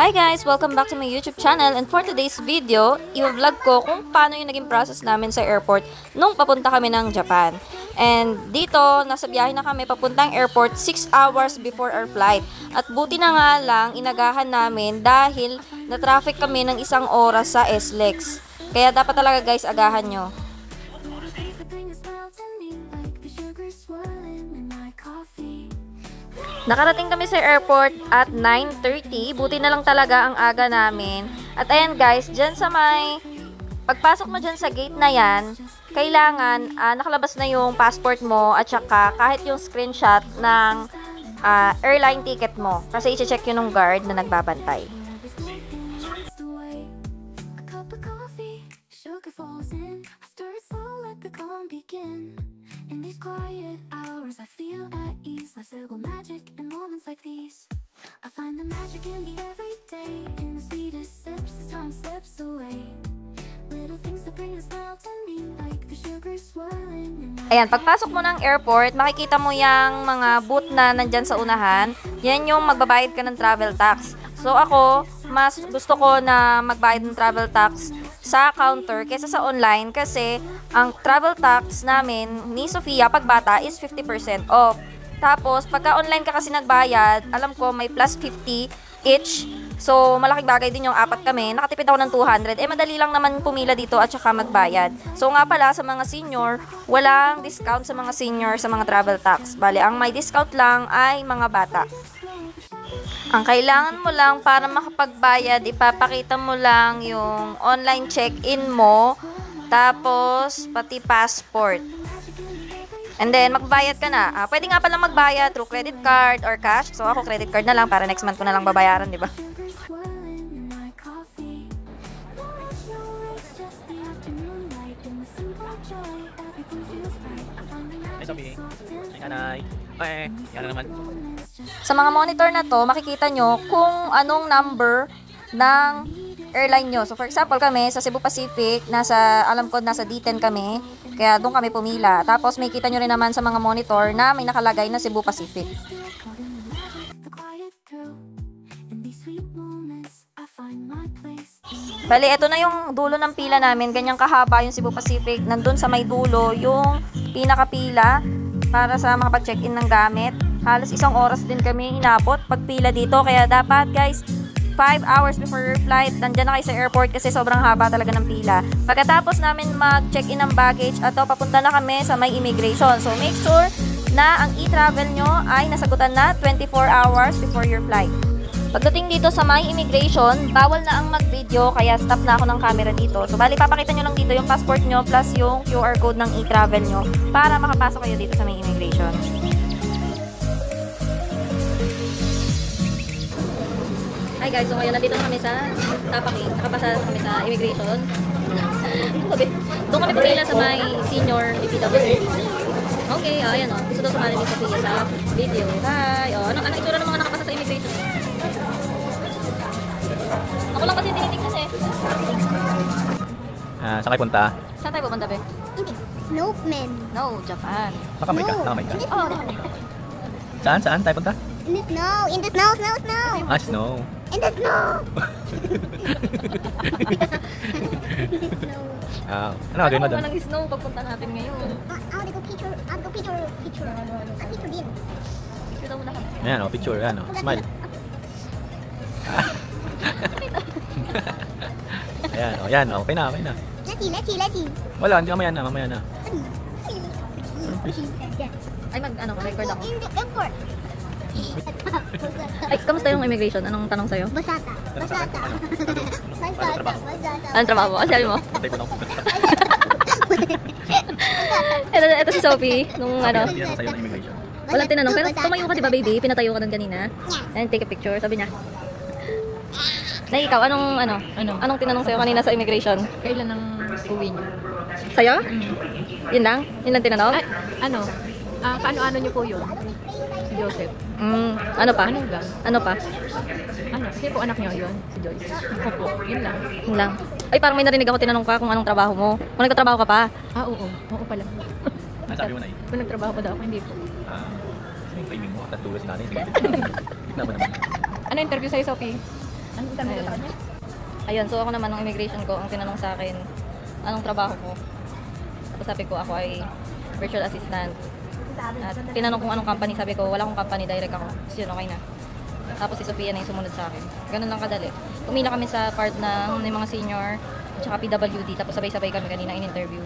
Hi guys! Welcome back to my YouTube channel, and for today's video, i-vlog ko kung paano yung naging process namin sa airport nung papunta kami ng Japan. And dito, nasa biyahe na kami papuntang airport 6 hours before our flight. At buti na nga lang, inagahan namin dahil na-traffic kami ng 1 oras sa SLEX. Kaya dapat talaga guys, agahan nyo. Nakarating kami sa airport at 9:30. Buti na lang talaga ang aga namin. At ayan guys, dyan sa pagpasok mo dyan sa gate na yan, kailangan nakalabas na yung passport mo at saka kahit yung screenshot ng airline ticket mo. Kasi i-check yun ng guard na nagbabantay. In these quiet hours, I feel at ease. Life's little magic in moments like these. I find the magic in the everyday, in the sweetest sips as time slips away. Little things that bring a smile to me, like the sugar swirling in my... Ayan, pagpasok mo ng airport, makikita mo yung mga booth na nandyan sa unahan. Yan yung magbabayad ka ng travel tax. So ako, mas gusto ko na magbayad ng travel tax sa counter kaysa sa online kasi ang travel tax namin ni Sofia pag bata is 50% off. Tapos pagka online ka kasi nagbayad, alam ko may plus 50 each. So malaking bagay din yung apat kami. Nakatipid ako ng 200. Madali lang naman pumila dito at saka magbayad. So nga pala sa mga senior, walang discount sa mga senior sa mga travel tax. Bale, ang may discount lang ay mga bata. Ang kailangan mo lang para makapagbayad, ipapakita mo lang yung online check-in mo, tapos pati passport. And then, magbayad ka na. Pwede nga pala magbayad through credit card or cash. So, ako credit card na lang para next month ko na lang babayaran, di ba? Ay, Sophie. Ay, nanay. Ay, yan na naman. Sa mga monitor na to, makikita nyo kung anong number ng airline nyo. So, for example, kami sa Cebu Pacific, alam ko, nasa D10 kami. Kaya doon kami pumila. Tapos, may kita nyo rin naman sa mga monitor na may nakalagay na Cebu Pacific. Bali, ito na yung dulo ng pila namin. Ganyang kahaba yung Cebu Pacific. Nandun sa may dulo yung pinakapila para sa mga pag-check-in ng gamit. Halos 1 oras din kami inabot pagpila dito. Kaya dapat guys, 5 hours before your flight, nandyan na kayo sa airport kasi sobrang haba talaga ng pila. Pagkatapos namin mag-check-in ng baggage, papunta na kami sa may immigration. So make sure na ang e-travel nyo ay nasagutan na 24 hours before your flight. Pagdating dito sa may immigration, bawal na ang mag-video kaya stop na ako ng camera dito. So bali, papakita nyo lang dito yung passport nyo plus yung QR code ng e-travel nyo para makapasok kayo dito sa may immigration. Hi guys, so ngayon nandito na kami sa Tapaking. Nakapasa kami sa immigration. Doon kami pumila sa may senior DPWC. Okay, ayan o. Gusto daw sumali ni Sofia sa video. Hi! Anong itsura ng mga nakapasa sa immigration? Ako lang kasi tinitignan eh. Saan kayo punta? Saan tayo pupunta, be? Snowman. No, Japan. Nakamay ka? Nakamay ka? Oh, nakamay. Saan? Saan tayo punta? In the snow. In the snow, snow, snow. Snow. In the snow. Ano gagawin mo doon? Walang snow pagpunta natin ngayon. I'll go picture. I'll go picture. Picture. I'll picture din. Picture daw muna kami. Ayan o, picture. Ayan o, smile. Ayan o, ayan o, okay na, okay na. Let's see. Wala, hindi mamaya na. Ay, record ako. In the airport. Ay, kamusta yung immigration? Anong tanong sa'yo? Basata. Anong trabaho mo? Ano sabi mo? Patay ko na ako. Ito si Sophie, nung ano. Hindi na sa'yo ng immigration. Walang tinanong, pero tumayo ka diba baby? Pinatayo ka nun kanina. And take a picture, sabi niya. Na ikaw, anong tinanong sa'yo kanina sa immigration? Kailan ang uwi niyo? Sa'yo? Yun lang? Yun lang tinanong? Paano niyo po yun? Si Joseph. Ano pa? Ano pa? Kasi po anak niyo yun? Si Joyce. Opo, yun lang. Yun lang. Ay, parang may narinig ako tinanong ka kung anong trabaho mo. Kung nagtatrabaho ka pa? Oo. Oo pala. Sabi mo na eh. Kung nagtrabaho pa daw ako, hindi po. Yung timing mo, tatulog si nanay. Sige. Ano interview sa'yo, Sophie? Anong sabi ko sa kanya? Ayun, so ako naman, nung immigration ko, ang tinanong sa akin, anong trabaho ko? Tapos sabi ko, ako ay virtual assistant. At tinanong kung anong company, sabi ko, wala akong company, direct ako. Tapos yun, okay na. Tapos si Sophia na yung sumunod sa akin. Ganun lang kadali. Pumila kami sa part ng mga senior, at saka PWD, tapos sabay-sabay kami kanina in-interview.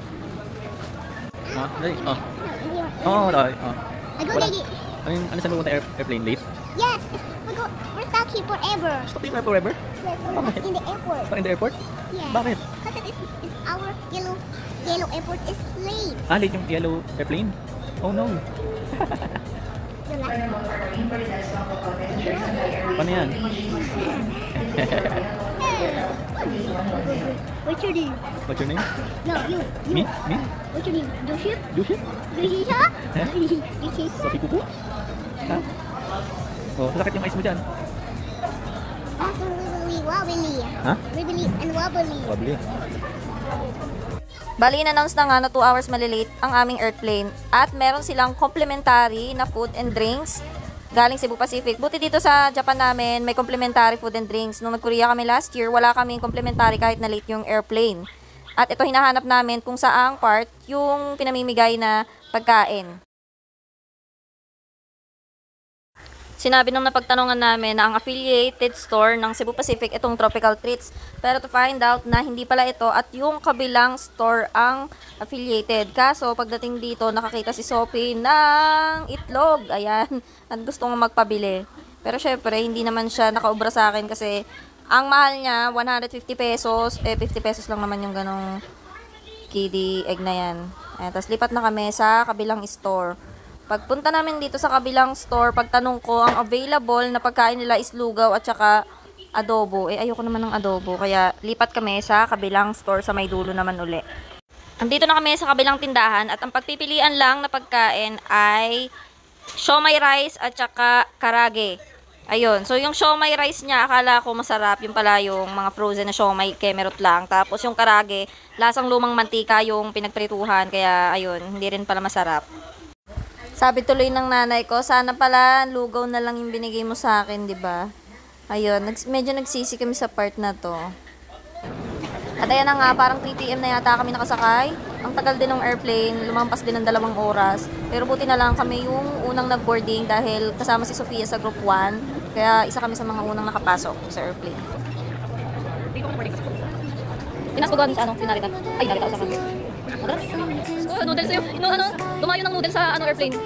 Dali. Oo, dali. I go Wala. lady. Ano sa pupunta airplane late? Yes, we're stuck here forever. Stop here forever? Yes, we're in the airport. In the airport? Yes. Bakit? Because it's our yellow airport is late. Late yung yellow airplane? Oh no. You like Paano yan? What's your name? What's your name? No, you. Me? Me? What's your name? Joshua? Joshua? Joshua? Eh? Joshua? Sophie Kuku? Ha? Oh, sakit yung eyes mo dyan. Also wobbly. Ha? Wibbly and wobbly. Probably. Bali, in-announce na nga na 2 hours malilate ang aming airplane at meron silang complimentary na food and drinks galing Cebu Pacific. Buti dito sa Japan namin, may complimentary food and drinks. Nung nag-Korea kami last year, wala kaming complimentary kahit na late yung airplane. At ito hinahanap namin kung saang part yung pinamimigay na pagkain. Sinabi nung napagtanungan namin na ang affiliated store ng Cebu Pacific itong Tropical Treats. Pero to find out na hindi pala ito at yung kabilang store ang affiliated. Kaso pagdating dito nakakita si Sophie ng itlog. Ayan. At gusto nga magpabili. Pero syempre hindi naman siya nakaubra sa akin kasi ang mahal niya 150 pesos. 50 pesos lang naman yung ganong kiddie egg na yan. Ayan. Tapos lipat na kami sa kabilang store. Pagpunta namin dito sa kabilang store, pagtanong ko, ang available na pagkain nila is lugaw at saka adobo. Ayoko naman ng adobo, kaya lipat kami sa kabilang store sa may dulo naman uli. Andito na kami sa kabilang tindahan at ang pagpipilian lang na pagkain ay siomai rice at saka karage. Ayun, so yung siomai rice niya, akala ko masarap, yung pala yung mga frozen na siomai, kemerut lang. Tapos yung karage, lasang lumang mantika yung pinagprituhan, kaya ayun, hindi rin pala masarap. Sabi tuloy ng nanay ko, sana pala lugaw na lang yung binigay mo sa akin, di ba? Ayun, medyo nagsisi kami sa part na to. At ayan na nga, parang 3 PM na yata kami nakasakay. Ang tagal din ng airplane, lumampas din ng 2 oras. Pero buti na lang kami yung unang nag-boarding dahil kasama si Sophia sa group 1. Kaya isa kami sa mga unang nakapasok sa airplane. Pinas ko gawin sa ano, pinarita. Ay, narita ko sa kanila. Oh, noodles yun. Dumayo ng noodles sa airplane.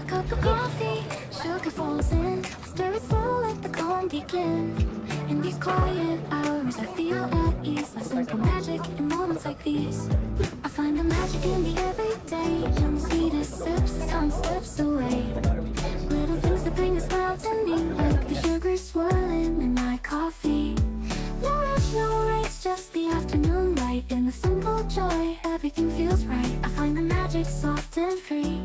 Cup of coffee, sugar falls in, stir it full, let the calm begin. In these quiet hours, I feel at ease, like simple magic in moments like these. I find the magic in the everyday, in the sweetest sips, time slips away. Little things that bring a smile to me, like the sugar swirling in my coffee. No rush, no race, just the afternoon light. In the simple joy, everything feels right. I find the magic soft and free.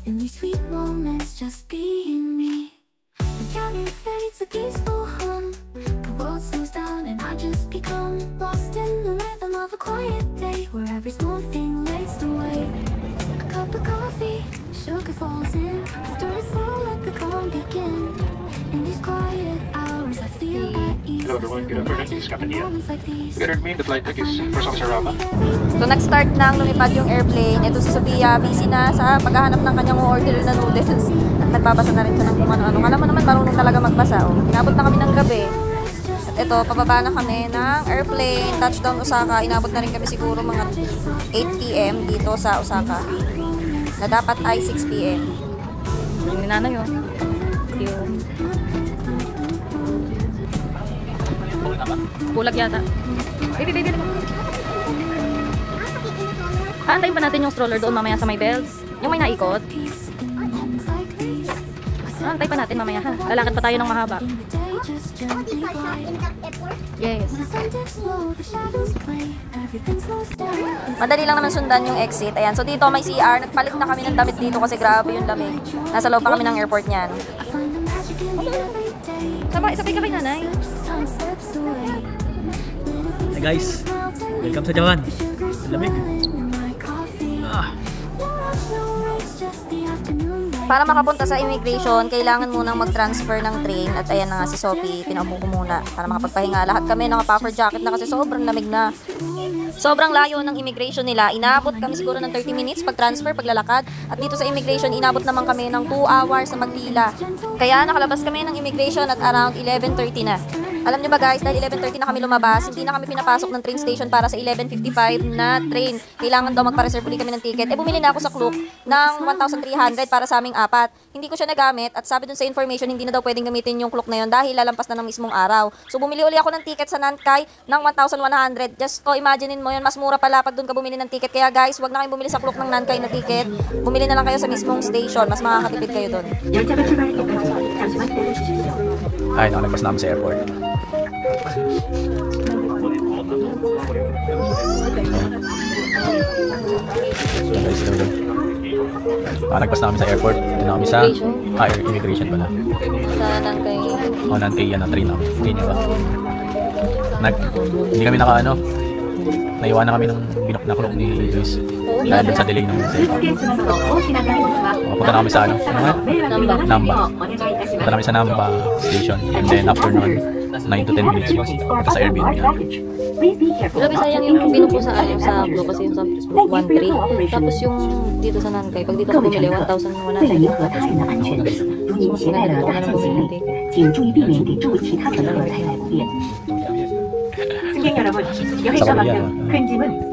In these sweet moments, just being me. The counting fades, a peaceful hum. The world slows down and I just become lost in the rhythm of a quiet day, where every small thing lights the way. A cup of coffee, sugar falls in, stir it full, let the calm begin. In these quiet hours, I feel at ease. Hello everyone, good afternoon. This is Captain Ian. Together with me, the flight deck is First Officer Rama. So, nag-start na lumipad yung airplane. Ito si Sophia, busy na sa paghahanap ng kanyang order na noodles. At nagbabasa na rin siya ng kung ano-ano. Alam mo naman, marunong talaga magbasa. Oh. Inabot na kami ng gabi. At ito, pababa na kami ng airplane. Touchdown Osaka. Inabot na rin kami siguro mga 8 PM dito sa Osaka. Na dapat ay 6 PM. Yung nanay yun. Kulag yata. Baby. Antayin pa natin yung stroller doon mamaya sa may bells. Yung may naikot. Antayin pa natin mamaya ha. Lalakad pa tayo ng mahaba. Yes. Madali lang naman sundan yung exit. Ayan. So dito may CR. Nagpalit na kami ng damit dito kasi grabe yung lamig. Nasa loob pa kami ng airport niyan. Sabay ka kay nanay. Hey guys, welcome sa Japan. Lamig. Para makapunta sa immigration, kailangan munang mag-transfer ng train. At ayan na nga si Sophie, pinaupo ko muna para makapagpahinga. Lahat kami naka-puffer jacket na kasi sobrang lamig na. Sobrang layo ng immigration nila. Inabot kami siguro ng 30 minutes pag-transfer, paglalakad. At dito sa immigration, inabot naman kami ng 2 hours sa Maglila. Kaya nakalabas kami ng immigration at around 11:30 na. Alam nyo ba guys, dahil 11:30 na kami lumabas, hindi na kami pinapasok ng train station para sa 11:55 na train. Kailangan daw magpa-reserve ulit kami ng ticket. Bumili na ako sa Klook ng 1,300 para sa aming 4. Hindi ko siya nagamit at sabi dun sa information, hindi na daw pwedeng gamitin yung Klook na yon dahil lalampas na ng mismong araw. So bumili uli ako ng ticket sa Nankai ng 1,100. Just imaginein mo yun, mas mura pala pag dun ka bumili ng ticket. Kaya guys, wag na kayong bumili sa Klook ng Nankai na ticket. Bumili na lang kayo sa mismong station. Mas makakatipid kayo dun. Ay, nakalagpas namin sa airport. Nagpas namin sa airport. Doon na kami sa immigration pala. Sa Nankai. O, Nankai yan ang train namin. Train ba? Hindi kami naiwan na kami ng binok na Klook ni Luis. Dahil doon sa delay ng punta na kami sa Namba. Punta namin sa Namba station. And then after nun, 9 to 10 minutes punta sa Airbnb namin. Grabe sayang yung binuko sa Klook kasi yung sa 1,300. Tapos yung dito sa Nankai, pag dito ka bumili, 1,100. 请注意避免给周围其他乘客带来不便。승객여러분， 여기서만큼 큰 짐은